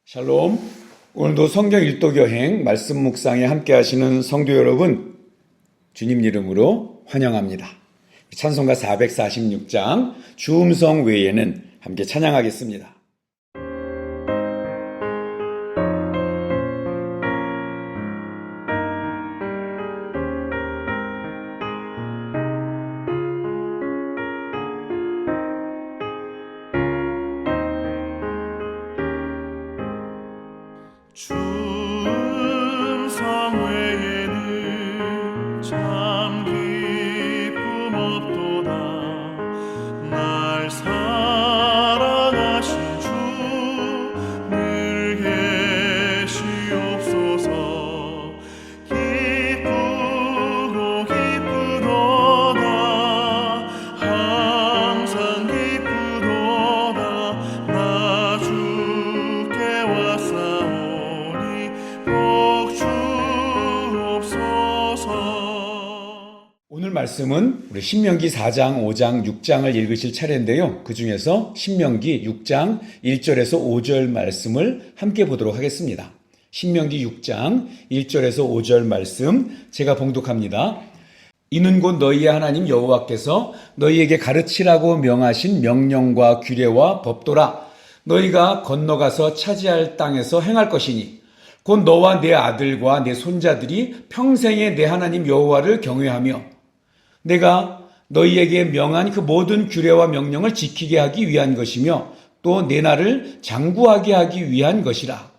샬롬. 오늘도 성경 일독 여행 말씀 묵상에 함께 하시는 성도 여러분, 주님 이름으로 환영합니다. 찬송가 446장 주음성 외에는 함께 찬양하겠습니다. 주음성 외에는 참 기쁨 없도다. 날 사랑하신 주 늘 계시옵소서. 기쁘고 기쁘도다. 항상 기쁘도다. 나 주께 왔사오니 복 주옵소서. 오늘 말씀은 우리 신명기 4장, 5장, 6장을 읽으실 차례인데요. 그 중에서 신명기 6장 1절에서 5절 말씀을 함께 보도록 하겠습니다. 신명기 6장 1절에서 5절 말씀 제가 봉독합니다. 이는 곧 너희의 하나님 여호와께서 너희에게 가르치라고 명하신 명령과 규례와 법도라. 너희가 건너가서 차지할 땅에서 행할 것이니 곧 너와 내 아들과 내 손자들이 평생에 내 하나님 여호와를 경외하며 내가 너희에게 명한 그 모든 규례와 명령을 지키게 하기 위한 것이며 또 내 날을 장구하게 하기 위한 것이라.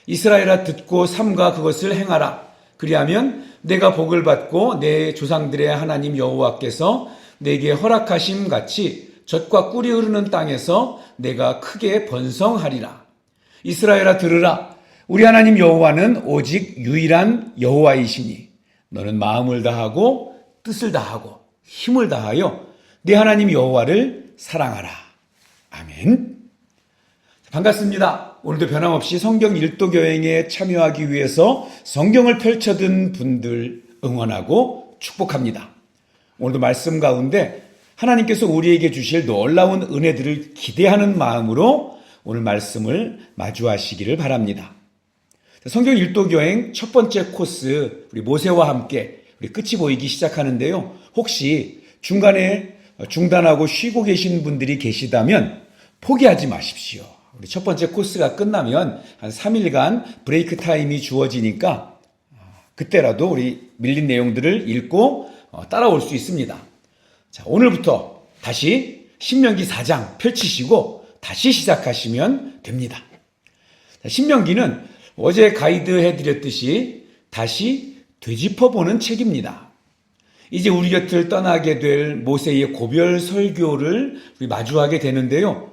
이스라엘아, 듣고 삼가 그것을 행하라. 그리하면 내가 복을 받고 내 조상들의 하나님 여호와께서 내게 허락하심 같이 젖과 꿀이 흐르는 땅에서 내가 크게 번성하리라. 이스라엘아, 들으라. 우리 하나님 여호와는 오직 유일한 여호와이시니 너는 마음을 다하고 뜻을 다하고 힘을 다하여 네 하나님 여호와를 사랑하라. 아멘. 반갑습니다. 오늘도 변함없이 성경 일독 여행에 참여하기 위해서 성경을 펼쳐든 분들 응원하고 축복합니다. 오늘도 말씀 가운데 하나님께서 우리에게 주실 놀라운 은혜들을 기대하는 마음으로 오늘 말씀을 마주하시기를 바랍니다. 성경 일독 여행 첫 번째 코스, 우리 모세와 함께 우리 끝이 보이기 시작하는데요. 혹시 중간에 중단하고 쉬고 계신 분들이 계시다면 포기하지 마십시오. 우리 첫 번째 코스가 끝나면 한 3일간 브레이크 타임이 주어지니까 그때라도 우리 밀린 내용들을 읽고 따라올 수 있습니다. 자, 오늘부터 다시 신명기 4장 펼치시고 다시 시작하시면 됩니다. 자, 신명기는 어제 가이드 해드렸듯이 다시 되짚어보는 책입니다. 이제 우리 곁을 떠나게 될 모세의 고별 설교를 우리 마주하게 되는데요.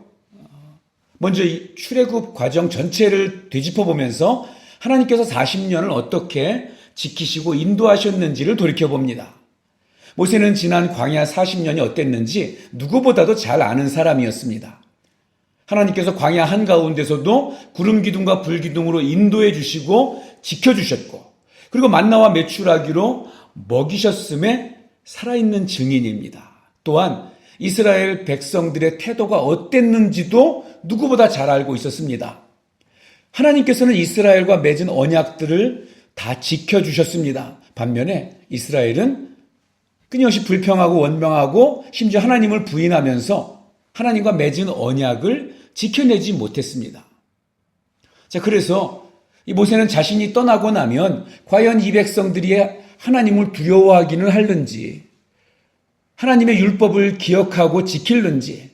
먼저 이 출애굽 과정 전체를 되짚어보면서 하나님께서 40년을 어떻게 지키시고 인도하셨는지를 돌이켜봅니다. 모세는 지난 광야 40년이 어땠는지 누구보다도 잘 아는 사람이었습니다. 하나님께서 광야 한가운데서도 구름 기둥과 불 기둥으로 인도해 주시고 지켜주셨고 그리고 만나와 메추라기로 먹이셨음에 살아있는 증인입니다. 또한 이스라엘 백성들의 태도가 어땠는지도 누구보다 잘 알고 있었습니다. 하나님께서는 이스라엘과 맺은 언약들을 다 지켜주셨습니다. 반면에 이스라엘은 끊임없이 불평하고 원망하고 심지어 하나님을 부인하면서 하나님과 맺은 언약을 지켜내지 못했습니다. 자, 그래서 이 모세는 자신이 떠나고 나면 과연 이 백성들이 하나님을 두려워하기는 할는지, 하나님의 율법을 기억하고 지킬는지,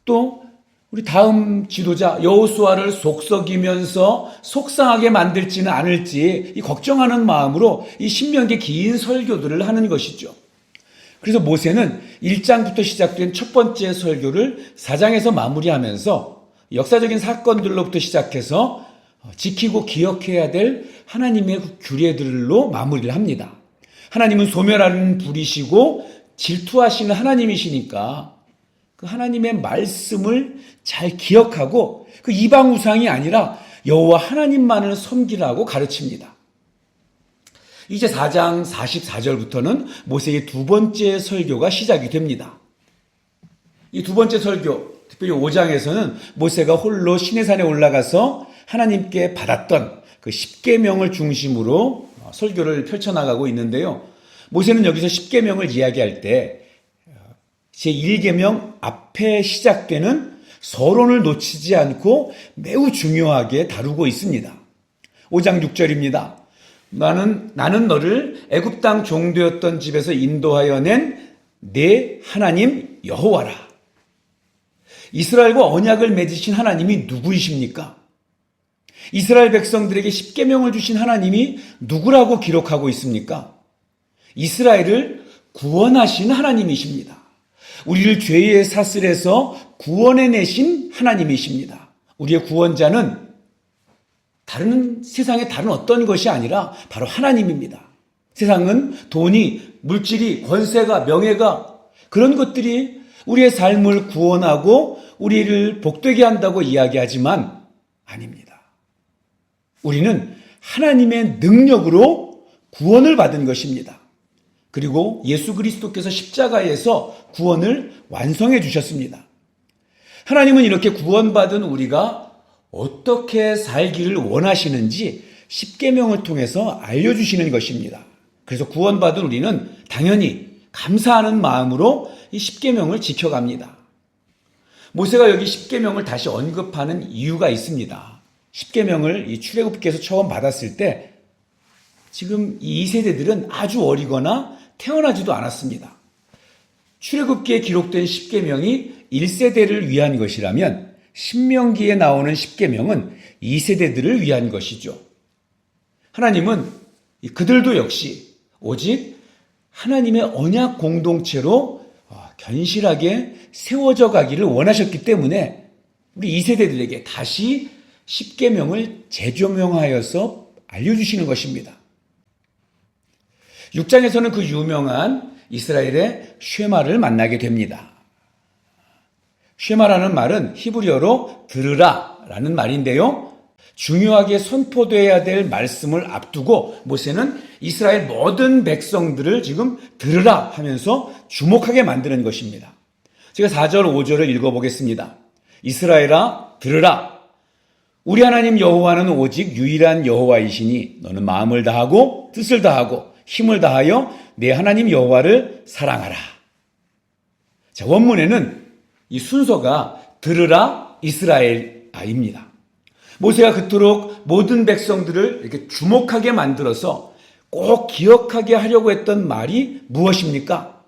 또 우리 다음 지도자 여호수아를 속썩이면서 속상하게 만들지는 않을지 이 걱정하는 마음으로 이 신명기 긴 설교들을 하는 것이죠. 그래서 모세는 1장부터 시작된 첫 번째 설교를 4장에서 마무리하면서 역사적인 사건들로부터 시작해서 지키고 기억해야 될 하나님의 규례들로 마무리를 합니다. 하나님은 소멸하는 불이시고 질투하시는 하나님이시니까 그 하나님의 말씀을 잘 기억하고 그 이방 우상이 아니라 여호와 하나님만을 섬기라고 가르칩니다. 이제 4장 44절부터는 모세의 두 번째 설교가 시작이 됩니다. 이 두 번째 설교, 특별히 5장에서는 모세가 홀로 시내산에 올라가서 하나님께 받았던 그 십계명을 중심으로 설교를 펼쳐나가고 있는데요. 모세는 여기서 십계명을 이야기할 때 제1계명 앞에 시작되는 서론을 놓치지 않고 매우 중요하게 다루고 있습니다. 5장 6절입니다. 나는 너를 애굽 땅 종되었던 집에서 인도하여 낸 내 하나님 여호와라. 이스라엘과 언약을 맺으신 하나님이 누구이십니까? 이스라엘 백성들에게 십계명을 주신 하나님이 누구라고 기록하고 있습니까? 이스라엘을 구원하신 하나님이십니다. 우리를 죄의 사슬에서 구원해내신 하나님이십니다. 우리의 구원자는 세상의 다른 어떤 것이 아니라 바로 하나님입니다. 세상은 돈이, 물질이, 권세가, 명예가 그런 것들이 우리의 삶을 구원하고 우리를 복되게 한다고 이야기하지만 아닙니다. 우리는 하나님의 능력으로 구원을 받은 것입니다. 그리고 예수 그리스도께서 십자가에서 구원을 완성해 주셨습니다. 하나님은 이렇게 구원받은 우리가 어떻게 살기를 원하시는지 십계명을 통해서 알려주시는 것입니다. 그래서 구원받은 우리는 당연히 감사하는 마음으로 이 십계명을 지켜갑니다. 모세가 여기 십계명을 다시 언급하는 이유가 있습니다. 십계명을 이 출애굽께서 처음 받았을 때 지금 이 2세대들은 아주 어리거나 태어나지도 않았습니다. 출애굽기에 기록된 십계명이 1세대를 위한 것이라면 신명기에 나오는 십계명은 2세대들을 위한 것이죠. 하나님은 그들도 역시 오직 하나님의 언약 공동체로 견실하게 세워져 가기를 원하셨기 때문에 우리 2세대들에게 다시 십계명을 재조명하여서 알려주시는 것입니다. 6장에서는 그 유명한 이스라엘의 쉐마를 만나게 됩니다. 쉐마라는 말은 히브리어로 들으라라는 말인데요. 중요하게 선포되어야 될 말씀을 앞두고 모세는 이스라엘 모든 백성들을 지금 들으라 하면서 주목하게 만드는 것입니다. 제가 4절, 5절을 읽어보겠습니다. 이스라엘아 들으라. 우리 하나님 여호와는 오직 유일한 여호와이시니 너는 마음을 다하고 뜻을 다하고 힘을 다하여 내 하나님 여호와를 사랑하라. 자, 원문에는 이 순서가 들으라 이스라엘아입니다. 모세가 그토록 모든 백성들을 이렇게 주목하게 만들어서 꼭 기억하게 하려고 했던 말이 무엇입니까?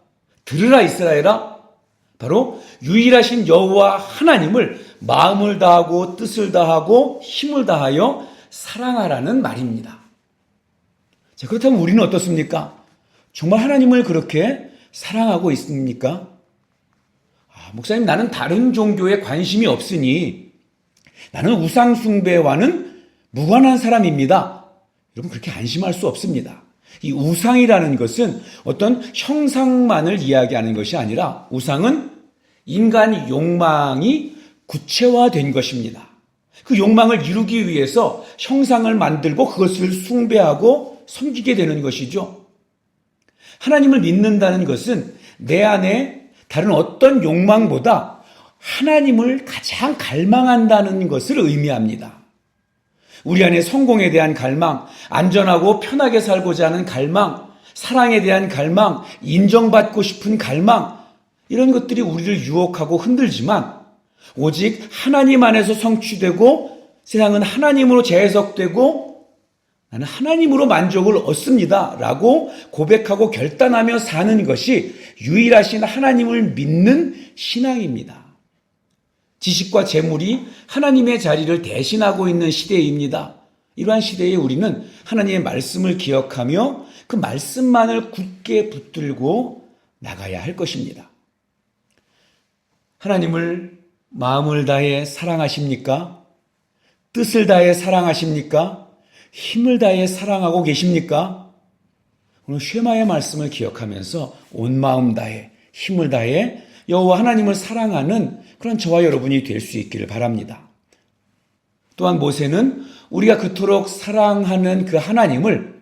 들으라 이스라엘아. 바로 유일하신 여호와 하나님을 마음을 다하고 뜻을 다하고 힘을 다하여 사랑하라는 말입니다. 자, 그렇다면 우리는 어떻습니까? 정말 하나님을 그렇게 사랑하고 있습니까? 목사님, 나는 다른 종교에 관심이 없으니 나는 우상 숭배와는 무관한 사람입니다. 여러분, 그렇게 안심할 수 없습니다. 이 우상이라는 것은 어떤 형상만을 이야기하는 것이 아니라 우상은 인간의 욕망이 구체화된 것입니다. 그 욕망을 이루기 위해서 형상을 만들고 그것을 숭배하고 섬기게 되는 것이죠. 하나님을 믿는다는 것은 내 안에 다른 어떤 욕망보다 하나님을 가장 갈망한다는 것을 의미합니다. 우리 안에 성공에 대한 갈망, 안전하고 편하게 살고자 하는 갈망, 사랑에 대한 갈망, 인정받고 싶은 갈망, 이런 것들이 우리를 유혹하고 흔들지만 오직 하나님 안에서 성취되고 세상은 하나님으로 재해석되고 나는 하나님으로 만족을 얻습니다 라고 고백하고 결단하며 사는 것이 유일하신 하나님을 믿는 신앙입니다. 지식과 재물이 하나님의 자리를 대신하고 있는 시대입니다. 이러한 시대에 우리는 하나님의 말씀을 기억하며 그 말씀만을 굳게 붙들고 나가야 할 것입니다. 하나님을 마음을 다해 사랑하십니까? 뜻을 다해 사랑하십니까? 힘을 다해 사랑하고 계십니까? 오늘 쉐마의 말씀을 기억하면서 온 마음 다해 힘을 다해 여호와 하나님을 사랑하는 그런 저와 여러분이 될 수 있기를 바랍니다. 또한 모세는 우리가 그토록 사랑하는 그 하나님을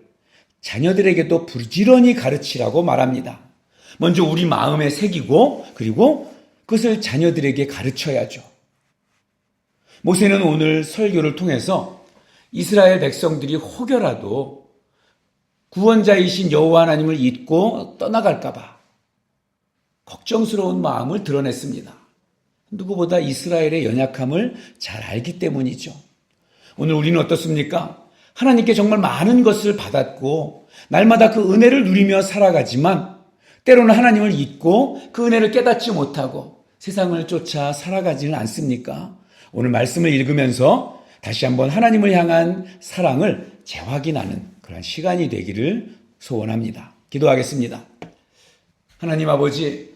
자녀들에게도 부지런히 가르치라고 말합니다. 먼저 우리 마음에 새기고 그리고 그것을 자녀들에게 가르쳐야죠. 모세는 오늘 설교를 통해서 이스라엘 백성들이 혹여라도 구원자이신 여호와 하나님을 잊고 떠나갈까 봐 걱정스러운 마음을 드러냈습니다. 누구보다 이스라엘의 연약함을 잘 알기 때문이죠. 오늘 우리는 어떻습니까? 하나님께 정말 많은 것을 받았고 날마다 그 은혜를 누리며 살아가지만 때로는 하나님을 잊고 그 은혜를 깨닫지 못하고 세상을 쫓아 살아가지는 않습니까? 오늘 말씀을 읽으면서 다시 한번 하나님을 향한 사랑을 재확인하는 그런 시간이 되기를 소원합니다. 기도하겠습니다. 하나님 아버지,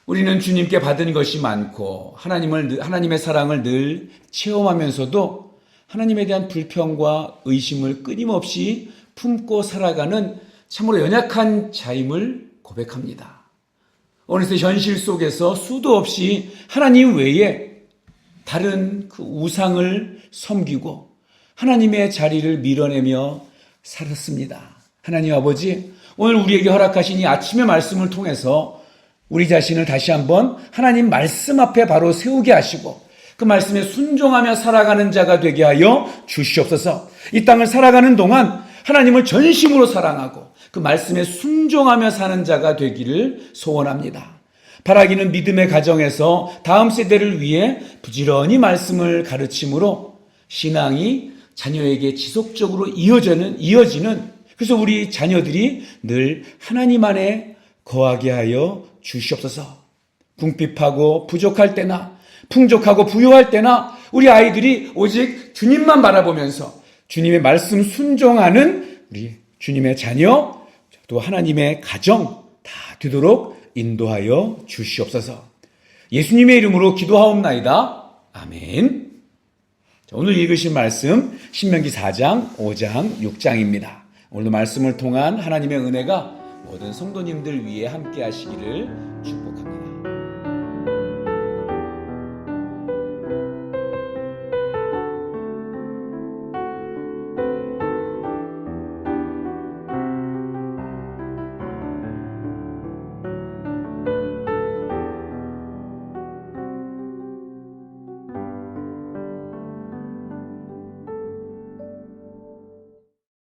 우리는 주님께 받은 것이 많고 하나님의 사랑을 늘 체험하면서도 하나님에 대한 불평과 의심을 끊임없이 품고 살아가는 참으로 연약한 자임을 고백합니다. 어느새 현실 속에서 수도 없이 하나님 외에 다른 그 우상을 섬기고 하나님의 자리를 밀어내며 살았습니다. 하나님 아버지, 오늘 우리에게 허락하신 이 아침의 말씀을 통해서 우리 자신을 다시 한번 하나님 말씀 앞에 바로 세우게 하시고 그 말씀에 순종하며 살아가는 자가 되게 하여 주시옵소서. 이 땅을 살아가는 동안 하나님을 전심으로 사랑하고 그 말씀에 순종하며 사는 자가 되기를 소원합니다. 바라기는 믿음의 가정에서 다음 세대를 위해 부지런히 말씀을 가르침으로 신앙이 자녀에게 지속적으로 이어지는 그래서 우리 자녀들이 늘 하나님 안에 거하게 하여 주시옵소서. 궁핍하고 부족할 때나 풍족하고 부유할 때나 우리 아이들이 오직 주님만 바라보면서 주님의 말씀 순종하는 우리 주님의 자녀 또 하나님의 가정 다 되도록 인도하여 주시옵소서. 예수님의 이름으로 기도하옵나이다. 아멘. 오늘 읽으신 말씀 신명기 4장, 5장, 6장입니다. 오늘도 말씀을 통한 하나님의 은혜가 모든 성도님들 위해 함께 하시기를 축복합니다.